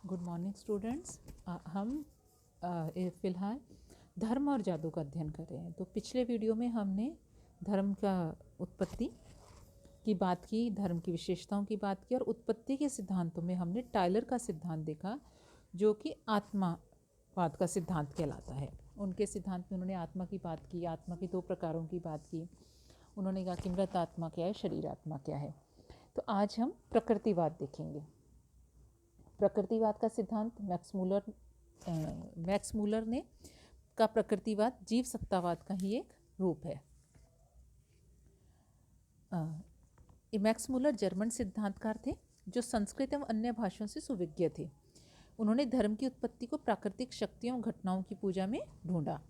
Good morning students. हम फ़िलहाल धर्म और जादू का अध्ययन कर रहे हैं। तो पिछले वीडियो में हमने धर्म का उत्पत्ति की बात की, धर्म की विशेषताओं की बात की और उत्पत्ति के सिद्धांतों में हमने टायलर का सिद्धांत देखा जो कि आत्मावाद का सिद्धांत कहलाता है। उनके सिद्धांत में उन्होंने आत्मा की बात की, आत्मा की दो प्रकारों की बात की। उन्होंने कहा कि मृत आत्मा क्या है, शरीर आत्मा क्या है। तो आज हम प्रकृतिवाद देखेंगे। प्रकृतिवाद का सिद्धांत मैक्स मूलर ने का प्रकृतिवाद जीव सत्तावाद का ही एक रूप है। मैक्स मूलर जर्मन सिद्धांतकार थे जो संस्कृत एवं अन्य भाषाओं से सुविज्ञ थे। उन्होंने धर्म की उत्पत्ति को प्राकृतिक शक्तियों घटनाओं की पूजा में ढूंढा।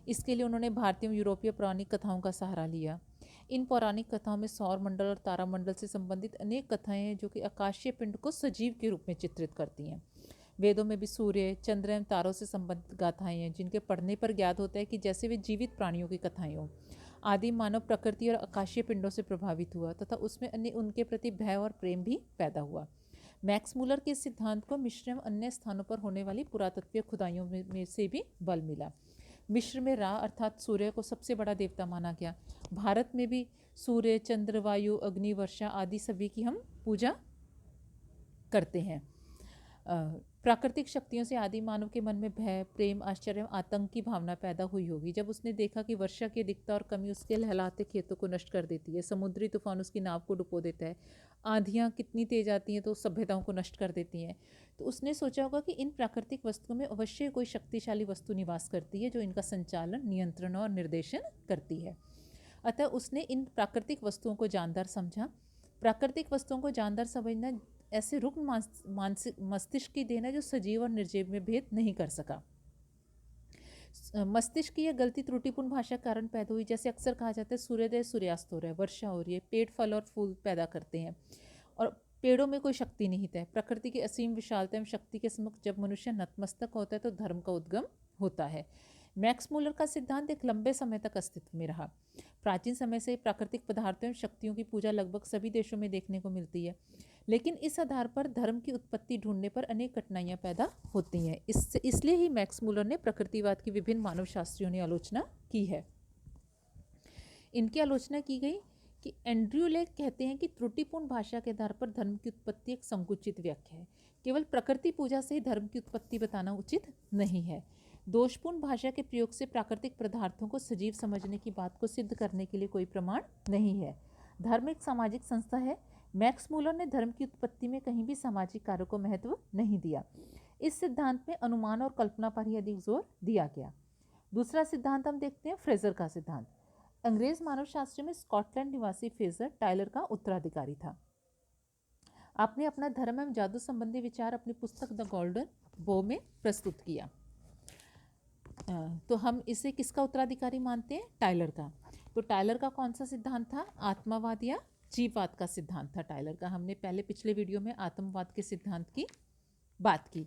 इसके लिए उन्होंने भारतीय एवं यूरोपीय पौराणिक कथाओं का सहारा लिया। इन पौराणिक कथाओं में सौर मंडल और तारामंडल से संबंधित अनेक कथाएं हैं जो कि आकाशीय पिंड को सजीव के रूप में चित्रित करती हैं। वेदों में भी सूर्य, चंद्र एवं तारों से संबंधित गाथाएं हैं जिनके पढ़ने पर ज्ञात होता है कि जैसे वे जीवित प्राणियों की कथाएं हों। आदिम मानव प्रकृति और आकाशीय पिंडों से प्रभावित हुआ तथा उसमें अन्य उनके प्रति भय और प्रेम भी पैदा हुआ। मैक्स मूलर के सिद्धांत को मिस्र एवं अन्य स्थानों पर होने वाली पुरातत्वीय खुदाइयों में से भी बल मिला। मिस्र में रा अर्थात सूर्य को सबसे बड़ा देवता माना गया। भारत में भी सूर्य, चंद्र, वायु, अग्नि, वर्षा आदि सभी की हम पूजा करते हैं। प्राकृतिक शक्तियों से आदि मानव के मन में भय, प्रेम, आश्चर्य एवं आतंक की भावना पैदा हुई होगी जब उसने देखा कि वर्षा की अधिकता और कमी उसके लहलाते खेतों को नष्ट कर देती है, समुद्री तूफान उसकी नाव को डुबो देता है, आंधियाँ कितनी तेज आती हैं तो सभ्यताओं को नष्ट कर देती हैं। तो उसने सोचा होगा कि इन प्राकृतिक वस्तुओं में अवश्य कोई शक्तिशाली वस्तु निवास करती है जो इनका संचालन, नियंत्रण और निर्देशन करती है। अतः उसने इन प्राकृतिक वस्तुओं को जानदार समझा। प्राकृतिक वस्तुओं को जानदार समझना ऐसे रुग्ण मानसिक मस्तिष्क की देन है जो सजीव और निर्जीव में भेद नहीं कर सका। मस्तिष्क की यह गलती त्रुटिपूर्ण भाषा के कारण पैदा हुई। जैसे अक्सर कहा जाता है सूर्योदय सूर्यास्त हो रहा है, वर्षा हो रही है, पेड़ फल और फूल पैदा करते हैं और पेड़ों में कोई शक्ति निहित है। प्रकृति की असीम विशालता एवं शक्ति के सम्मुख जब मनुष्य नतमस्तक होता है तो धर्म का उद्गम होता है। मैक्स मूलर का सिद्धांत एक लंबे समय तक अस्तित्व में रहा। प्राचीन समय से प्राकृतिक पदार्थों एवं शक्तियों की पूजा लगभग सभी देशों में देखने को मिलती है, लेकिन इस आधार पर धर्म की उत्पत्ति ढूंढने पर अनेक कठिनाइयां पैदा होती हैं। इसलिए ही मैक्स मूलर ने प्रकृतिवाद की विभिन्न मानव शास्त्रियों ने आलोचना की है। इनकी आलोचना की गई कि एंड्रयू लेक कहते हैं कि त्रुटिपूर्ण भाषा के आधार पर धर्म की उत्पत्ति एक संकुचित व्याख्या है। केवल प्रकृति पूजा से ही धर्म की उत्पत्ति बताना उचित नहीं है। दोषपूर्ण भाषा के प्रयोग से प्राकृतिक पदार्थों को सजीव समझने की बात को सिद्ध करने के लिए कोई प्रमाण नहीं है। धर्म एक सामाजिक संस्था है। मैक्स मूलर ने धर्म की उत्पत्ति में कहीं भी सामाजिक कार्यों को महत्व नहीं दिया। इस सिद्धांत में अनुमान और कल्पना पर ही अधिक जोर दिया गया। दूसरा सिद्धांत हम देखते हैं फ्रेजर का सिद्धांत। अंग्रेज मानवशास्त्र में स्कॉटलैंड निवासी फ्रेजर टायलर का उत्तराधिकारी था। आपने अपना धर्म एवं जादू संबंधी विचार अपनी पुस्तक द गोल्डन बो में प्रस्तुत किया। तो हम इसे किसका उत्तराधिकारी मानते हैं? टायलर का। तो टायलर का कौन सा सिद्धांत था? आत्मावाद या जीववाद का सिद्धांत था टायलर का। हमने पहले पिछले वीडियो में आत्मवाद के सिद्धांत की बात की।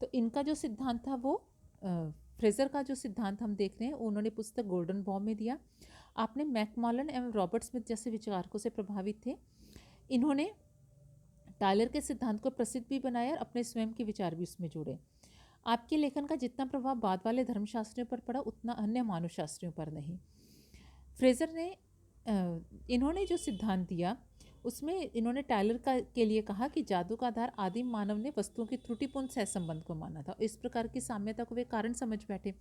तो इनका जो सिद्धांत था वो फ्रेजर का जो सिद्धांत हम देख रहे हैं उन्होंने पुस्तक गोल्डन बॉ में दिया। आपने मैकमॉलन एवं रॉबर्ट स्मिथ जैसे विचारकों से प्रभावित थे। इन्होंने टायलर के सिद्धांत को प्रसिद्ध भी बनाया और अपने स्वयं के विचार भी उसमें जोड़े। आपके लेखन का जितना प्रभाव बाद वाले धर्मशास्त्रियों पर पड़ा उतना अन्य मानवशास्त्रियों पर नहीं। फ्रेजर ने इन्होंने जो सिद्धांत दिया उसमें इन्होंने टायलर के लिए कहा कि जादू का आधार आदिम मानव ने वस्तुओं की त्रुटिपूर्ण सहसंबंध को माना था। इस प्रकार की साम्यता को वे कारण समझ बैठे।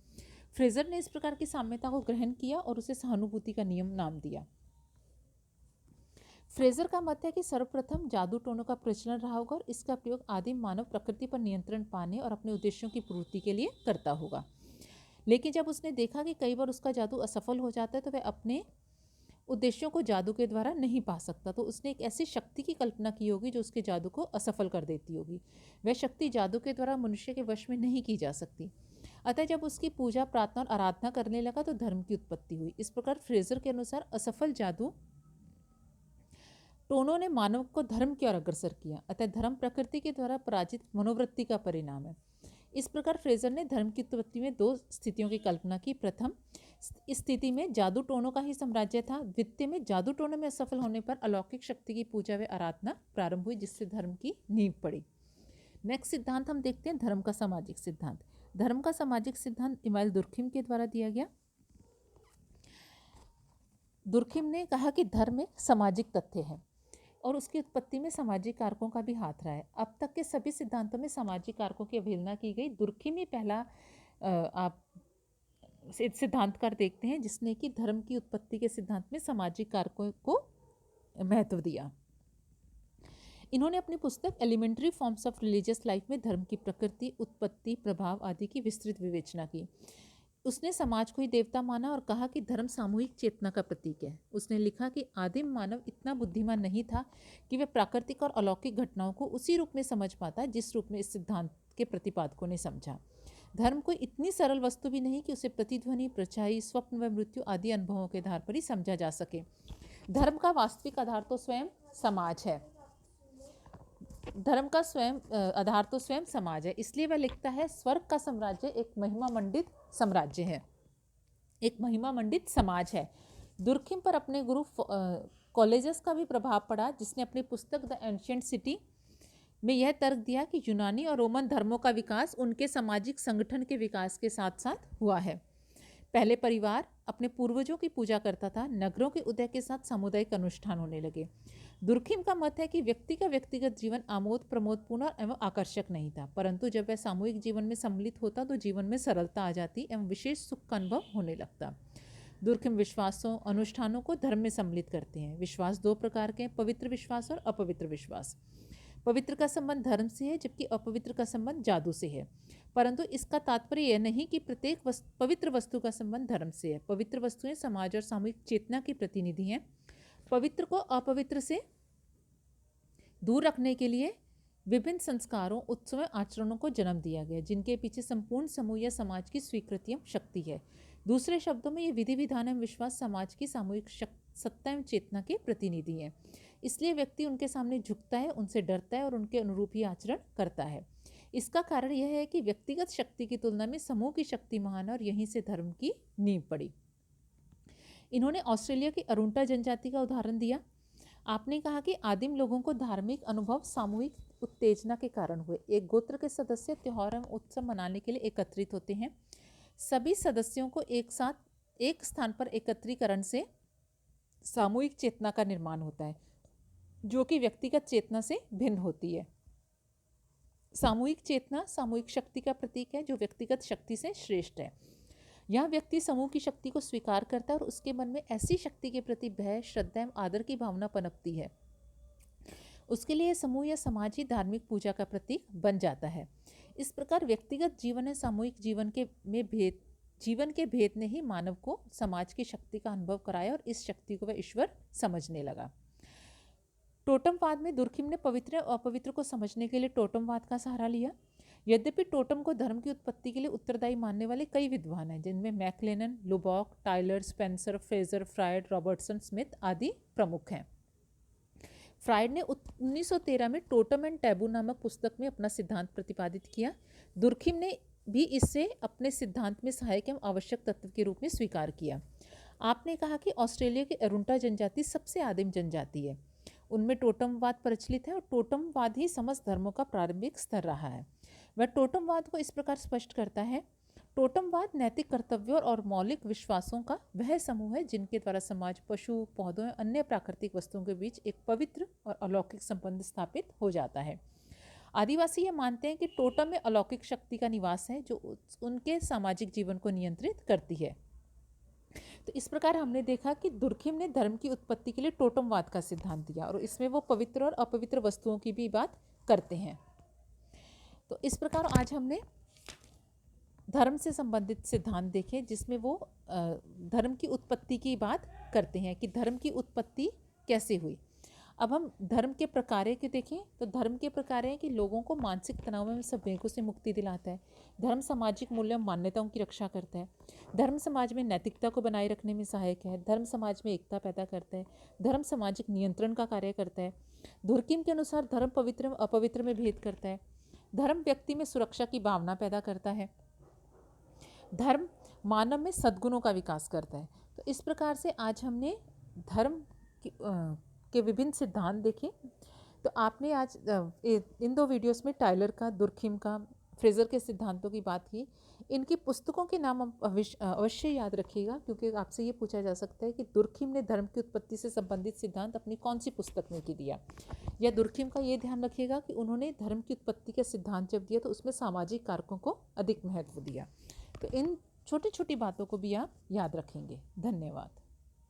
फ्रेजर ने इस प्रकार की साम्यता को ग्रहण किया और उसे सहानुभूति का नियम नाम दिया। फ्रेजर का मत है कि सर्वप्रथम जादू टोनों का प्रचलन रहा होगा और इसका प्रयोग आदिम मानव प्रकृति पर नियंत्रण पाने और अपने उद्देश्यों की पूर्ति के लिए करता होगा। लेकिन जब उसने देखा कि कई बार उसका जादू असफल हो जाता है तो वह अपने उद्देश्यों को जादू के द्वारा नहीं पा सकता, तो उसने एक ऐसी शक्ति की कल्पना की होगी जो उसके जादू को असफल कर देती होगी। वह शक्ति जादू के द्वारा मनुष्य के वश में नहीं की जा सकती। अतः जब उसकी पूजा, प्रार्थना और आराधना करने लगा तो धर्म की उत्पत्ति हुई। इस प्रकार फ्रेजर के अनुसार असफल जादू टोनों ने मानव को धर्म की ओर अग्रसर किया। अतः धर्म प्रकृति के द्वारा पराजित मनोवृत्ति का परिणाम है। इस प्रकार फ्रेजर ने धर्म की उत्पत्ति में दो स्थितियों की कल्पना की। प्रथम स्थिति में जादू टोनों का ही साम्राज्य था। द्वितीय में जादू टोनों में असफल होने पर अलौकिक शक्ति की पूजा व आराधना प्रारंभ हुई जिससे धर्म की नींव पड़ी। नेक्स्ट सिद्धांत हम देखते हैं धर्म का सामाजिक सिद्धांत। धर्म का सामाजिक सिद्धांत इमानुएल दुर्खिम के द्वारा दिया गया। दुर्खिम ने कहा कि धर्म एक सामाजिक तथ्य है और उसकी उत्पत्ति में सामाजिक कारकों का भी हाथ रहा है। अब तक के सभी सिद्धांतों में सामाजिक कारकों की अवहेलना की गई। दुर्खिम ही पहला आप सिद्धांतकार देखते हैं जिसने कि धर्म की उत्पत्ति के सिद्धांत में सामाजिक कारकों को महत्व दिया। इन्होंने अपनी पुस्तक elementary forms of religious life में धर्म की प्रकृति, उत्पत्ति, प्रभाव आदि की विस्तृत विवेचना की। उसने समाज को ही देवता माना और कहा कि धर्म सामूहिक चेतना का प्रतीक है। उसने लिखा कि आदिम मानव इतना बुद्धिमान नहीं था कि वह प्राकृतिक और अलौकिक घटनाओं को उसी रूप में समझ पाता जिस रूप में इस सिद्धांत के प्रतिपादकों ने समझा। धर्म कोई इतनी सरल वस्तु भी नहीं कि उसे प्रतिध्वनि, परछाई, स्वप्न व मृत्यु आदि अनुभवों के आधार पर ही समझा जा सके। धर्म का वास्तविक आधार तो स्वयं समाज है। धर्म का आधार तो स्वयं समाज है। इसलिए वह लिखता है, स्वर्ग का साम्राज्य एक महिमा मंडित साम्राज्य है, एक महिमा मंडित समाज है। दुर्खिम पर अपने गुरु कॉलेजस का भी प्रभाव पड़ा, जिसने अपनी पुस्तक द एंशिएंट सिटी में यह तर्क दिया कि यूनानी और रोमन धर्मों का विकास उनके सामाजिक संगठन के विकास के साथ साथ हुआ है। पहले परिवार अपने पूर्वजों की पूजा करता था, नगरों के उदय के साथ सामुदायिक अनुष्ठान होने लगे। दुर्खिम का मत है कि व्यक्ति का व्यक्तिगत जीवन आमोद प्रमोदपूर्ण एवं आकर्षक नहीं था, परंतु जब वह सामूहिक जीवन में सम्मिलित होता तो जीवन में सरलता आ जाती एवं विशेष सुख का अनुभव होने लगता। दुर्खिम विश्वासों, अनुष्ठानों को धर्म में सम्मिलित करते हैं। विश्वास दो प्रकार के हैं, पवित्र विश्वास और अपवित्र विश्वास। पवित्र का संबंध धर्म से है जबकि अपवित्र का संबंध जादू से है, परंतु इसका तात्पर्य यह नहीं कि प्रत्येक पवित्र वस्तु का संबंध धर्म से है। पवित्र वस्तुएं समाज और सामूहिक चेतना की प्रतिनिधि हैं। पवित्र को अपवित्र से दूर रखने के लिए विभिन्न संस्कारों, उत्सवों, आचरणों को जन्म दिया गया, जिनके पीछे संपूर्ण समूह या समाज की स्वीकृति एवं शक्ति है। दूसरे शब्दों में ये विधि विधान एवं विश्वास समाज की सामूहिक सत्ता एवं चेतना के प्रतिनिधि हैं। इसलिए व्यक्ति उनके सामने झुकता है, उनसे डरता है और उनके अनुरूप ही आचरण करता है। इसका कारण यह है कि व्यक्तिगत शक्ति की तुलना में समूह की शक्ति महान है और यहीं से धर्म की नींव पड़ी। इन्होंने ऑस्ट्रेलिया की अरुंटा जनजाति का उदाहरण दिया। आपने कहा कि आदिम लोगों को धार्मिक अनुभव सामूहिक उत्तेजना के कारण हुए। एक गोत्र के सदस्य त्योहार एवं उत्सव मनाने के लिए एकत्रित होते हैं। सभी सदस्यों को एक साथ एक स्थान पर एकत्रीकरण से सामूहिक चेतना का निर्माण होता है, जो कि व्यक्तिगत चेतना से भिन्न होती है। सामूहिक चेतना सामूहिक शक्ति का प्रतीक है, जो व्यक्तिगत शक्ति से श्रेष्ठ है। यह व्यक्ति समूह की शक्ति को स्वीकार करता है और उसके मन में ऐसी शक्ति के प्रति भय, श्रद्धा एवं आदर की भावना पनपती है। उसके लिए समूह या समाज ही धार्मिक पूजा का प्रतीक बन जाता है। इस प्रकार व्यक्तिगत जीवन और सामूहिक जीवन के भेद ने ही मानव को समाज की शक्ति का अनुभव कराया और इस शक्ति को वह ईश्वर समझने लगा। टोटमवाद में दुर्खिम ने पवित्र और अपवित्र को समझने के लिए टोटमवाद का सहारा लिया। यद्यपि टोटम को धर्म की उत्पत्ति के लिए उत्तरदायी मानने वाले कई विद्वान हैं, जिनमें McLennan, Lubbock, Tylor, Spencer, Frazer, Freud, Robertson, Smith आदि प्रमुख हैं। फ्रायड ने 1913 में टोटम एंड टैबू नामक पुस्तक में अपना सिद्धांत प्रतिपादित किया। दुर्खिम ने भी इससे अपने सिद्धांत में सहायक एवं आवश्यक तत्व के रूप में स्वीकार किया। आपने कहा कि ऑस्ट्रेलिया की अरुंटा जनजाति सबसे आदिम जनजाति है। उनमें टोटमवाद प्रचलित है और टोटमवाद ही समस्त धर्मों का प्रारंभिक स्तर रहा है। वह टोटमवाद को इस प्रकार स्पष्ट करता है, टोटमवाद नैतिक कर्तव्यों और मौलिक विश्वासों का वह समूह है जिनके द्वारा समाज पशु, पौधों और अन्य प्राकृतिक वस्तुओं के बीच एक पवित्र और अलौकिक संबंध स्थापित हो जाता है। आदिवासी ये मानते हैं कि टोटम में अलौकिक शक्ति का निवास है जो उनके सामाजिक जीवन को नियंत्रित करती है। तो इस प्रकार हमने देखा कि दुर्खिम ने धर्म की उत्पत्ति के लिए टोटमवाद का सिद्धांत दिया और इसमें वो पवित्र और अपवित्र वस्तुओं की भी बात करते हैं। तो इस प्रकार आज हमने धर्म से संबंधित सिद्धांत देखे, जिसमें वो धर्म की उत्पत्ति की बात करते हैं कि धर्म की उत्पत्ति कैसे हुई। अब हम धर्म के प्रकार्य के देखें तो धर्म के प्रकार हैं कि लोगों को मानसिक तनाव में संवेगों से मुक्ति दिलाता है। धर्म सामाजिक मूल्यों मान्यताओं की रक्षा करता है। धर्म समाज में नैतिकता को बनाए रखने में सहायक है। धर्म समाज में एकता पैदा करता है। धर्म सामाजिक नियंत्रण का कार्य करता है। दुर्खिम के अनुसार धर्म पवित्र व अपवित्र में भेद करता है। धर्म व्यक्ति में सुरक्षा की भावना पैदा करता है। धर्म मानव में सद्गुणों का विकास करता है। तो इस प्रकार से आज हमने धर्म के विभिन्न सिद्धांत देखे। तो आपने आज इन 2 वीडियोस में टायलर का, दुर्खिम का, फ्रेज़र के सिद्धांतों की बात की। इनकी पुस्तकों के नाम आप अवश्य याद रखिएगा, क्योंकि आपसे ये पूछा जा सकता है कि दुर्खिम ने धर्म की उत्पत्ति से संबंधित सिद्धांत अपनी कौन-सी पुस्तक में की दिया। या दुर्खिम का ये ध्यान रखिएगा कि उन्होंने धर्म की उत्पत्ति का सिद्धांत जब दिया तो उसमें सामाजिक कारकों को अधिक महत्व दिया। तो इन छोटी-छोटी बातों को भी आप याद रखेंगे। धन्यवाद।